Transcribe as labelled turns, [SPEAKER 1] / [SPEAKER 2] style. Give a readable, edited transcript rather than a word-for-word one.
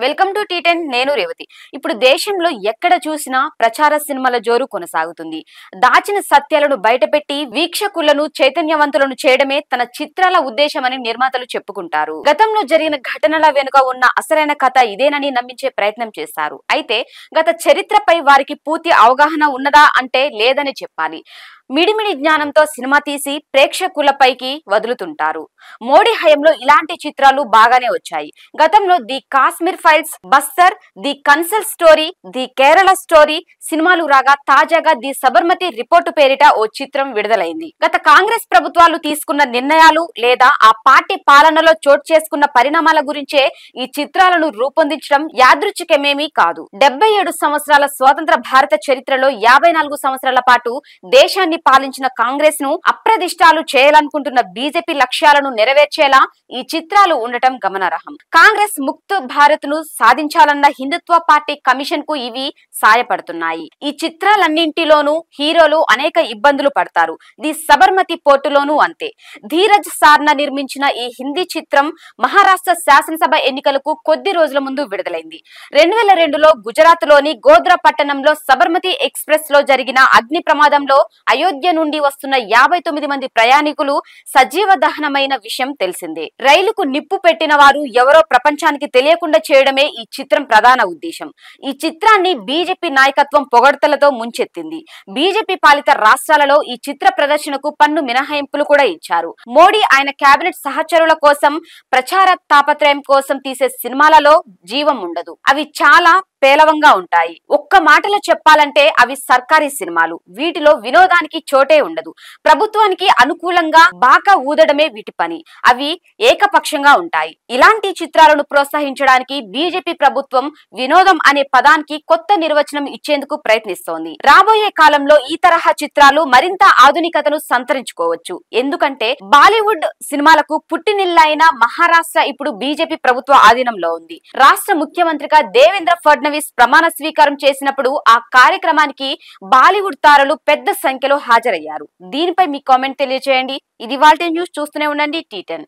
[SPEAKER 1] Welcome to టీ10 నేను రేవతి. ఇప్పుడు దేశంలో ఎక్కడ చూసినా ప్రచార సినిమాల జోరు కొనసాగుతుంది. దాచిన సత్యాలను బయటపెట్టి వీక్షకులను చైతన్యవంతులను చేయడమే తన చిత్రాల ఉద్దేశమని నిర్మాతలు చెప్పుకుంటారు. గతంలో జరిగిన ఘటనల వెనుక ఉన్న అసలైన కథ ఇదేనని నమ్మించే ప్రయత్నం చేస్తారు. అయితే గత చరిత్రపై వారికి పూర్తి అవగాహన ఉన్నదా అంటే లేదని చెప్పాలి. మిడిమిడి జ్ఞానంతో సినిమా తీసి ప్రేక్షకులపైకి వదులుతుంటారు. మోడీ హయాంలో ఇలాంటి చిత్రాలు బాగానే వచ్చాయి. గతంలో the Kashmir files, Bastar, the console story, the Kerala story సినిమాలు రాగా తాజాగా ది సబర్మతి రిపోర్టు పేరిట ఓ చిత్రం విడుదలైంది. గత కాంగ్రెస్ ప్రభుత్వాలు తీసుకున్న నిర్ణయాలు లేదా ఆ పార్టీ పాలనలో చోటు చేసుకున్న పరిణామాల గురించే ఈ చిత్రాలను రూపొందించడం యాదృచ్ఛికమేమీ కాదు. 77 సంవత్సరాల స్వతంత్ర భారత చరిత్రలో 54 సంవత్సరాల పాటు దేశాన్ని పాలించిన కాంగ్రెస్ ను అప్రదిష్టాలు చేయాలనుకుంటున్న బీజేపీ లక్ష్యాలను నెరవేర్చేలా ఈ చిత్రాలు ఉండటం గమనార్హం. కాంగ్రెస్ ముక్త భారత్ ను సాధించాలన్న హిందుత్వ పార్టీ కమిషన్ కు ఇవి సాయపడుతున్నాయి. ఈ చిత్రాలన్నింటిలోనూ హీరోలు అనేక ఇబ్బందులు పడతారు. ది సబర్మతి పోర్టులోనూ అంతే. ధీరజ్ సార్న నిర్మించిన ఈ హిందీ చిత్రం మహారాష్ట్ర శాసనసభ ఎన్నికలకు కొద్ది రోజుల ముందు విడుదలైంది. 2002లో గుజరాత్ లోని గోధ్రా పట్టణంలో సబర్మతి ఎక్స్ప్రెస్ లో జరిగిన అగ్ని ప్రమాదంలో అయోధ్య నుండి వస్తున్న 59 మంది ప్రయాణికులు సజీవ దహనమైన విషయం తెలిసిందే. రైలుకు నిప్పు పెట్టిన వారు ఎవరో ప్రపంచానికి తెలియకుండా చేయడమే ఈ చిత్రం ప్రధాన ఉద్దేశం. ఈ చిత్రాన్ని బీజేపీ నాయకత్వం పొగడ్తలతో ముంచెత్తింది. బీజేపీ పాలిత రాష్ట్రాలలో ఈ చిత్ర ప్రదర్శనకు పన్ను మినహాయింపులు కూడా ఇచ్చారు. మోడీ ఆయన కేబినెట్ సహచరుల కోసం ప్రచార తాపత్రయం కోసం తీసే సినిమాలలో జీవం ఉండదు. అవి చాలా పేలవంగా ఉంటాయి. ఒక్క మాటలో చెప్పాలంటే అవి సర్కారీ సినిమాలు. వీటిలో వినోదానికి చోటే ఉండదు. ప్రభుత్వానికి అనుకూలంగా బాకా ఊదడమే వీటి పని. అవి ఏకపక్షంగా ఉంటాయి. ఇలాంటి చిత్రాలను ప్రోత్సహించడానికి బీజేపీ ప్రభుత్వం వినోదం అనే పదానికి కొత్త నిర్వచనం ఇచ్చేందుకు ప్రయత్నిస్తోంది. రాబోయే కాలంలో ఈ తరహా చిత్రాలు మరింత ఆధునికతను సంతరించుకోవచ్చు. ఎందుకంటే బాలీవుడ్ సినిమాలకు పుట్టినిల్లైన మహారాష్ట్ర ఇప్పుడు బీజేపీ ప్రభుత్వ ఆధీనంలో ఉంది. రాష్ట్ర ముఖ్యమంత్రిగా దేవేంద్ర ఫడ్నవీస్ ప్రమాణ స్వీకారం చేసినప్పుడు ఆ కార్యక్రమానికి బాలీవుడ్ తారలు పెద్ద సంఖ్యలో హాజరయ్యారు. దీనిపై మీ కామెంట్ తెలియజేయండి. ఇది ఇవాల్టి న్యూస్. చూస్తూనే ఉండండి టీ10.